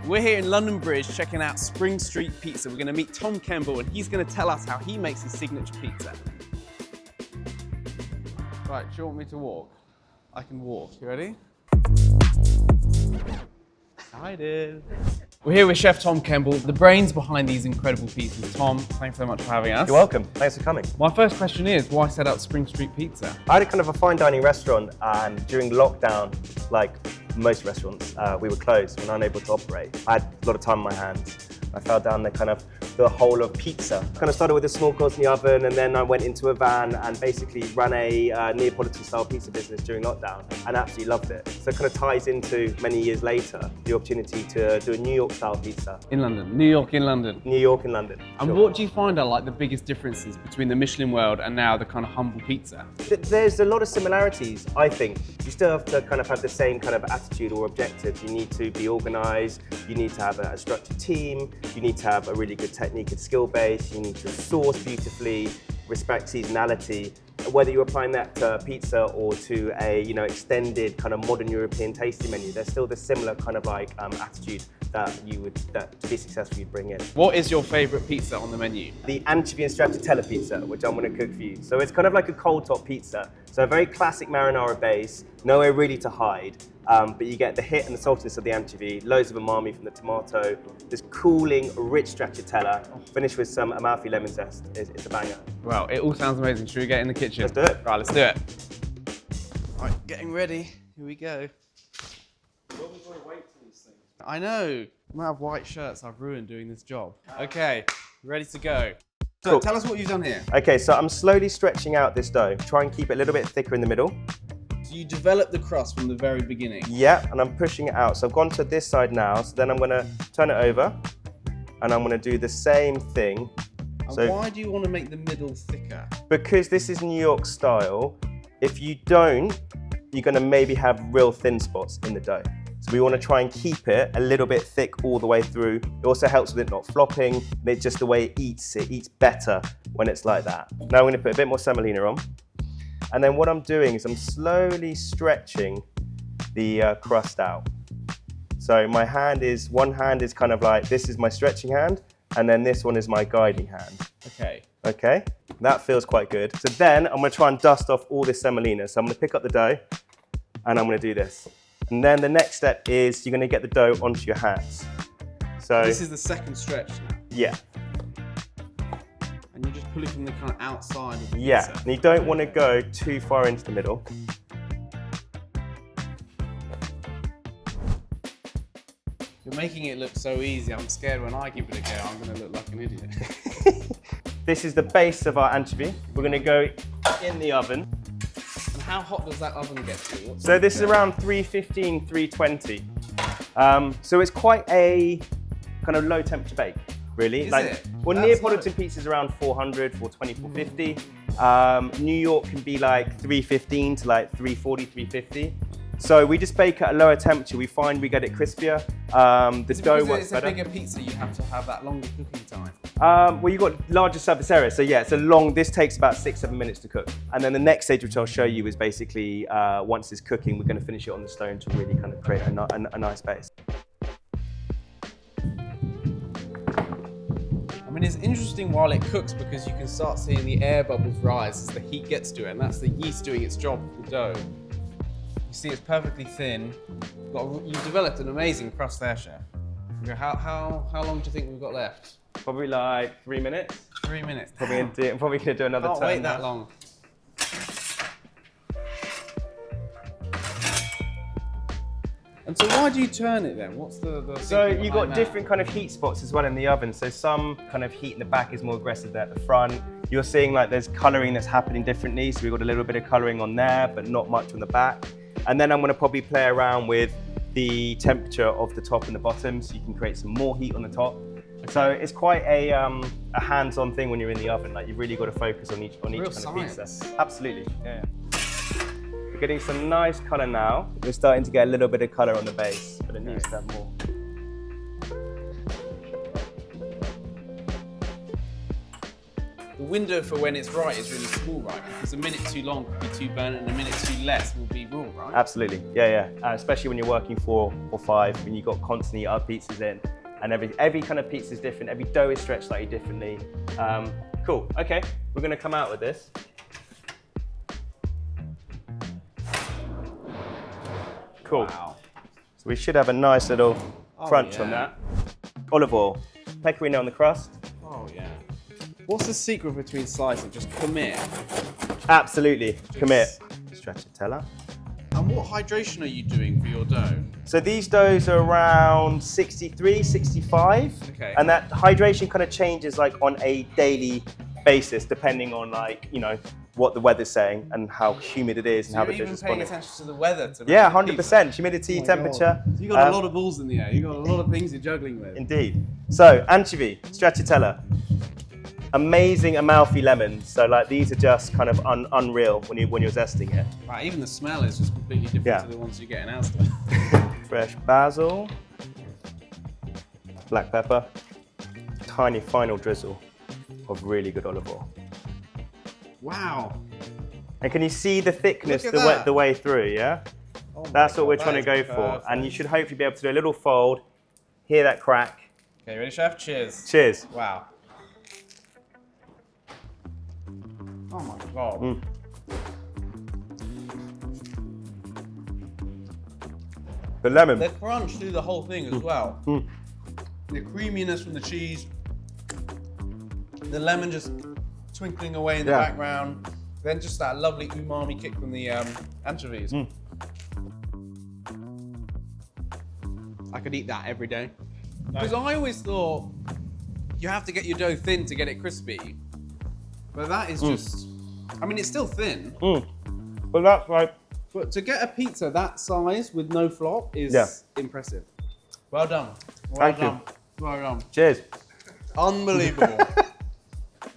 We're here in London Bridge checking out Spring Street Pizza. We're going to meet Tom Kemble and he's going to tell us how he makes his signature pizza. Right, do you want me to walk? I can walk. You ready? Excited. We're here with Chef Tom Kemble, the brains behind these incredible pizzas. Tom, thanks so much for having us. You're welcome. Thanks for coming. My first question is, why set up Spring Street Pizza? I had a kind of a fine dining restaurant, and during lockdown, like most restaurants, we were closed and unable to operate. I had a lot of time on my hands. I fell down the whole of pizza. Kind of started with a small course in the oven, and then I went into a van and basically ran a Neapolitan style pizza business during lockdown and absolutely loved it. So it kind of ties into, many years later, the opportunity to do a New York style pizza. In London, New York in London. New York in London. And sure. what do you find are like the biggest differences between the Michelin world and now the kind of humble pizza? There's a lot of similarities, I think. You still have to kind of have the same kind of attitude or objectives. You need to be organized, you need to have a structured team, you need to have a really good technique and skill base, you need to source beautifully, respect seasonality. Whether you're applying that to pizza or to a extended kind of modern European tasting menu, there's still this similar kind of like attitude that to be successful you'd bring in. What is your favorite pizza on the menu? The anchovy and stracciatella pizza, which I'm going to cook for you. So it's kind of like a cold top pizza. So a very classic marinara base, nowhere really to hide. But you get the hit and the saltiness of the anchovy, loads of umami from the tomato, this cooling, rich stracciatella, finished with some Amalfi lemon zest. It's a banger. Well, it all sounds amazing. Should we get in the kitchen? Let's do it. Right, let's do it. All right, getting ready. Here we go. I know. The amount of white shirts I've ruined doing this job. Okay, ready to go. So Cool. Tell us what you've done here. Okay, so I'm slowly stretching out this dough. Try and keep it a little bit thicker in the middle. So you developed the crust from the very beginning. Yeah, and I'm pushing it out. So I've gone to this side now, so then I'm gonna turn it over, and I'm gonna do the same thing. And So why do you want to make the middle thicker? because this is New York style, if you don't, you're gonna maybe have real thin spots in the dough. So we wanna try and keep it a little bit thick all the way through. It also helps with it not flopping, and it's just the way it eats better when it's like that. Now I'm gonna put a bit more semolina on. And then what I'm doing is I'm slowly stretching the crust out. So one hand is kind of like, this is my stretching hand, and then this one is my guiding hand. Okay. Okay, that feels quite good. So then I'm gonna try and dust off all this semolina. So I'm gonna pick up the dough, and I'm gonna do this. And then the next step is you're gonna get the dough onto your hands. So This is the second stretch now. yeah. And you're just pulling from the kind of outside of the Yeah, pizza. and you don't want to go too far into the middle. You're making it look so easy. I'm scared when I give it a go, I'm going to look like an idiot. This is the base of our anchovy. We're going to go in the oven. And how hot does that oven get to? So this is around 315, 320. So it's quite a kind of low temperature bake, really. Is like, it? Well, That's Neapolitan pizza is around 400, 420, 450. New York can be like 315 to like 340, 350. So we just bake at a lower temperature. We find we get it crispier. The dough works it's better. a bigger pizza, you have to have that longer cooking time. Well, you've got larger surface area, so yeah, this takes about 6-7 minutes to cook. And then the next stage, which I'll show you, is basically once it's cooking, we're going to finish it on the stone to really kind of create a nice base. I mean, it's interesting while it cooks because you can start seeing the air bubbles rise as the heat gets to it, and that's the yeast doing its job with the dough. You see it's perfectly thin. You've developed an amazing crust there, Chef. How long do you think we've got left? Probably like 3 minutes. 3 minutes. Probably going to do another Can't turn wait now. that long. And so why do you turn it then? What's the So thinking you've behind got that? different kind of heat spots as well in the oven. So some kind of heat in the back is more aggressive than at the front. You're seeing like there's colouring that's happening differently. So we've got a little bit of colouring on there, but not much on the back. And then I'm going to probably play around with the temperature of the top and the bottom, so you can create some more heat on the top. So it's quite a hands-on thing when you're in the oven. Like you've really got to focus on each kind of pizza. Absolutely. Yeah. We're getting some nice colour now. We're starting to get a little bit of colour on the base, but it needs to have more. The window for when it's right is really small, right? Because a minute too long could be too burnt and a minute too less will be raw, right? right? Absolutely, yeah. Especially when you're working 4 or 5, when you've got constantly other pizzas in, and every kind of pizza is different. Every dough is stretched slightly differently. Cool. Okay, we're gonna come out with this. Cool. Wow. So we should have a nice little crunch on yeah. that. Olive oil, pecorino on the crust. Oh yeah. What's the secret between slicing? Just commit. Absolutely, commit. Stracciatella. And what hydration are you doing for your dough? So these doughs are around 63, 65. Okay. And that hydration kind of changes like on a daily basis, depending on like, you know, what the weather's saying and how humid it is and how the You're dish even is paying responding. attention to the weather to Yeah, make the pizza. 100%. Humidity, temperature. So you got a lot of balls in the air. You got a lot of things you're juggling with. Indeed. So anchovy, stracciatella. Amazing Amalfi lemons. So like these are just kind of unreal when you're zesting it. Right, even the smell is just completely different Yeah. to the ones you get in Asda. Fresh basil, black pepper, tiny final drizzle of really good olive oil. Wow. And can you see the thickness Look at the that. way through, yeah? Oh my That's what God, we're that trying to is go for. perfect. And you should hopefully be able to do a little fold, hear that crack. Okay, ready, chef? Cheers. Cheers. Wow. Oh my God. Mm. The lemon. The crunch through the whole thing as well. Mm. The creaminess from the cheese. The lemon just twinkling away in the Yeah. background. Then just that lovely umami kick from the anchovies. Mm. I could eat that every day. Because I always thought you have to get your dough thin to get it crispy. But that is just, I mean, it's still thin. Mm. But that's like, But to get a pizza that size with no flop is Yeah. impressive. Well done. Well Thank you. done. Well done. cheers. Unbelievable.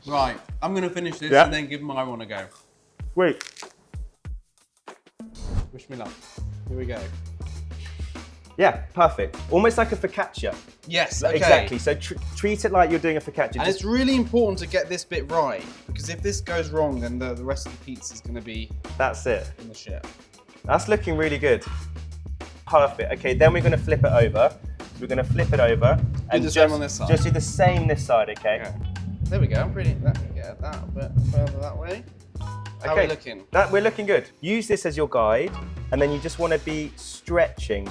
Right, I'm gonna finish this Yeah. and then give my one a go. Wait. Wish me luck. Here we go. Yeah, perfect. Almost like a focaccia. Yes, okay. Exactly. So treat it like you're doing a focaccia. And it's really important to get this bit right, because if this goes wrong, then the rest of the pizza is gonna be That's it. in the shit. That's looking really good. Perfect. Okay, then we're going to flip it over. We're going to flip it over and the same on this side. Just do the same this side, okay? Okay. There we go. I'm pretty. Let me get that a bit further that way. How are we looking? We're looking good. Use this as your guide, and then you just want to be stretching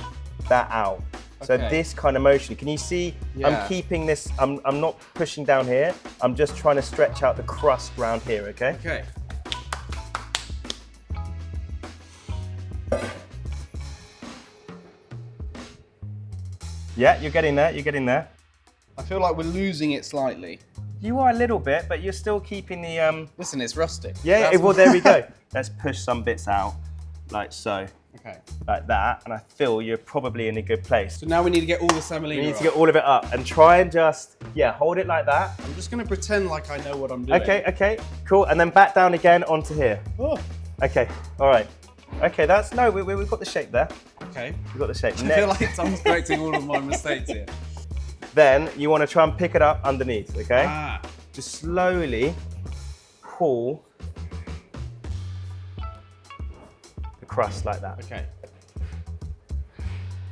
that out. So Okay. this kind of motion. Can you see? Yeah. I'm keeping this. I'm not pushing down here. I'm just trying to stretch out the crust around here. Okay. Okay. Yeah, you're getting there. You're getting there. I feel like we're losing it slightly. You are a little bit, but you're still keeping the. Listen, it's rustic. Yeah. That's Well, there we go. Let's push some bits out, like so. Okay. Like that, and I feel you're probably in a good place. So now we need to get all the semolina. You need to off. get all of it up and try and just, hold it like that. I'm just gonna pretend like I know what I'm doing. Okay, cool. And then back down again onto here. Oh. Okay, all right. Okay, we've got the shape there. Okay. We've got the shape. I feel like Tom's correcting all of my mistakes here. Then you want to try and pick it up underneath, okay? Ah. Just slowly pull the crust like that. Okay.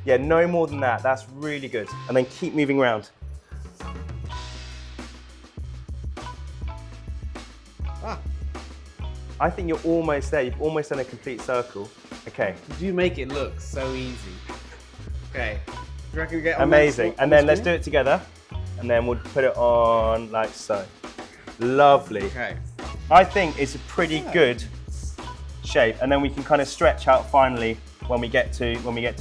Yeah, no more than that. That's really good. And then keep moving around. Ah. I think you're almost there. You've almost done a complete circle. Okay. You do make it look so easy. Okay. Do you reckon we get on Amazing. this- And then let's do it together. And then we'll put it on like so. Lovely. Okay. I think it's a pretty good shape. And then we can kind of stretch out finally when we get to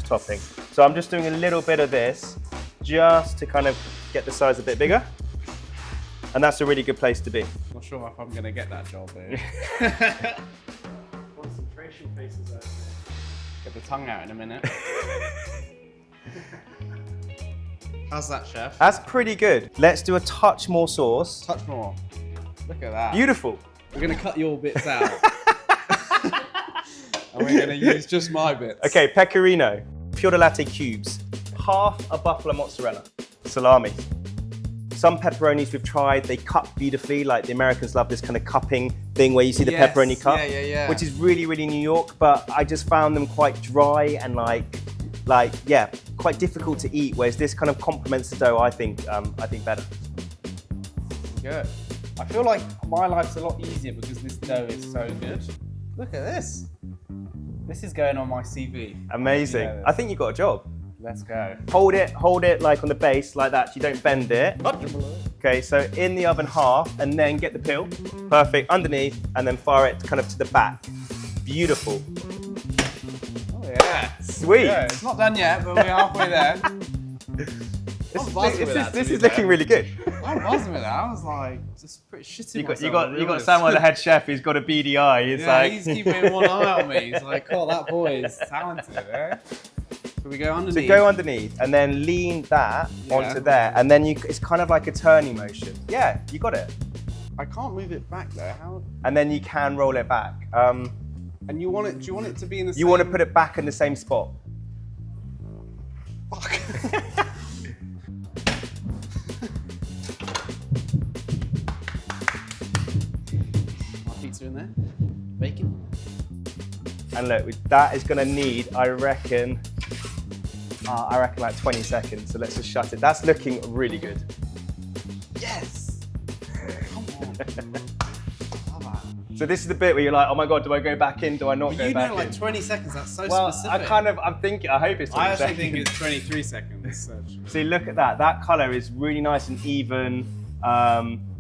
topping. So I'm just doing a little bit of this just to kind of get the size a bit bigger. And that's a really good place to be. Not sure if I'm gonna get that job here. Concentration faces out there. Get the tongue out in a minute. How's that, chef? That's pretty good. Let's do a touch more sauce. Touch more. Look at that. Beautiful. We're gonna cut your bits out. And we're gonna use just my bits. Okay, pecorino, fior di latte cubes, half a buffalo mozzarella, salami, Some pepperonis we've tried, they cup beautifully. Like the Americans love this kind of cupping thing where you see the pepperoni cup, which is really, really New York. But I just found them quite dry and yeah, quite difficult to eat. Whereas this kind of complements the dough, I think better. Good. I feel like my life's a lot easier because this dough is so good. Look at this. This is going on my CV. Amazing. I think you got a job. Let's go. Hold it like on the base like that. So you don't bend it. Okay, so in the oven half, and then get the peel. Perfect. Underneath, and then fire it kind of to the back. Beautiful. Oh yeah. Sweet. Yeah, it's not done yet, but we're halfway there. This is looking really good. I'm buzzing with that. I was like, just pretty shitty. You got Samuel, the head chef, who's got a beady eye. He's keeping one eye on me. He's like, oh, that boy is talented, eh? So we go underneath. So go underneath and then lean that onto there, and then it's kind of like a turning motion. Yeah, you got it. I can't move it back there. How? And then you can roll it back. And you want it? Do you want it to be in the? You want to put it back in the same spot. Fuck. Pizza in there, bacon. And look, that is going to need, I reckon like 20 seconds. So let's just shut it. That's looking really good. Yes. Come on. So this is the bit where you're like, oh my god, do I go back in? Do I not go back in? You know, like 20 seconds. That's so specific. I'm thinking. I hope it's 20 I seconds. actually think it's 23 seconds. See, look at that. That color is really nice and even.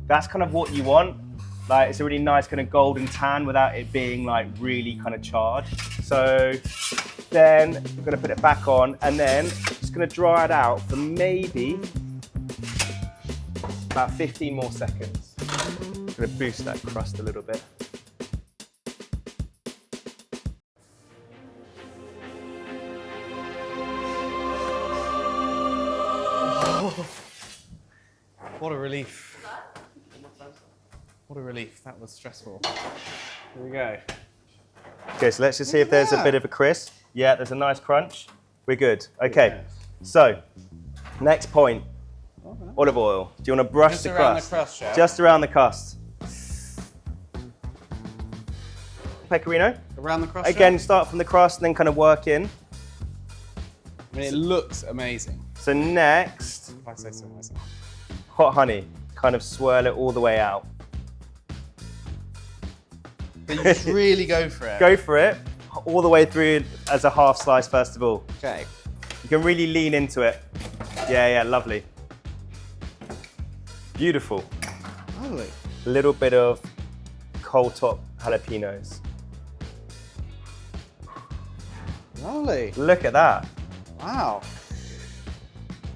That's kind of what you want. Like, it's a really nice kind of golden tan without it being like really kind of charred. So then we're gonna put it back on, and then just gonna dry it out for maybe about 15 more seconds. I'm gonna boost that crust a little bit. What a relief. What a relief. That was stressful. Here we go. Okay, so let's just see if there's a bit of a crisp. Yeah, there's a nice crunch. We're good. Okay, so next point, olive oil. Do you want to brush Just the around crust? the crust, Chef. Just around the crust. Pecorino. Around the crust, Again, Chef? start from the crust and then kind of work in. I mean, it looks amazing. So next, If I say so myself. hot honey. Kind of swirl it all the way out. But you just really go for it. Go for it, all the way through as a half slice first of all. Okay. You can really lean into it. Yeah, lovely. Beautiful. Lovely. A little bit of cold top jalapenos. Lovely. Look at that. Wow.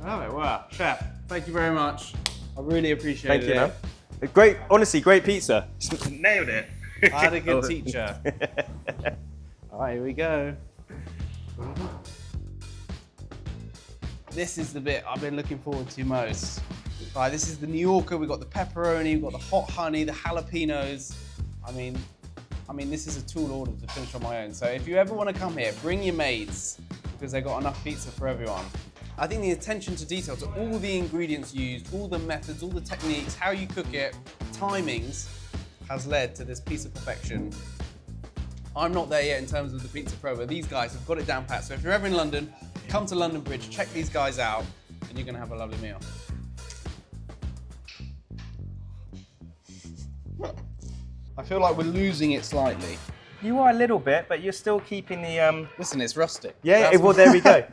Lovely. Wow. Chef, thank you very much. I really appreciate it. Thank you, man. Great, honestly, great pizza. Nailed it. I had a good teacher. All right, here we go. This is the bit I've been looking forward to most. All right, this is the New Yorker. We've got the pepperoni, we've got the hot honey, the jalapenos. I mean, this is a tall order to finish on my own. So if you ever want to come here, bring your maids because they've got enough pizza for everyone. I think the attention to detail to all the ingredients used, all the methods, all the techniques, how you cook it, timings, has led to this piece of perfection. I'm not there yet in terms of the Pizza Pro, but these guys have got it down pat. So if you're ever in London, come to London Bridge, check these guys out, and you're gonna have a lovely meal. I feel like we're losing it slightly. You are a little bit, but you're still keeping the... Listen, it's rustic. Yeah, well, there we go.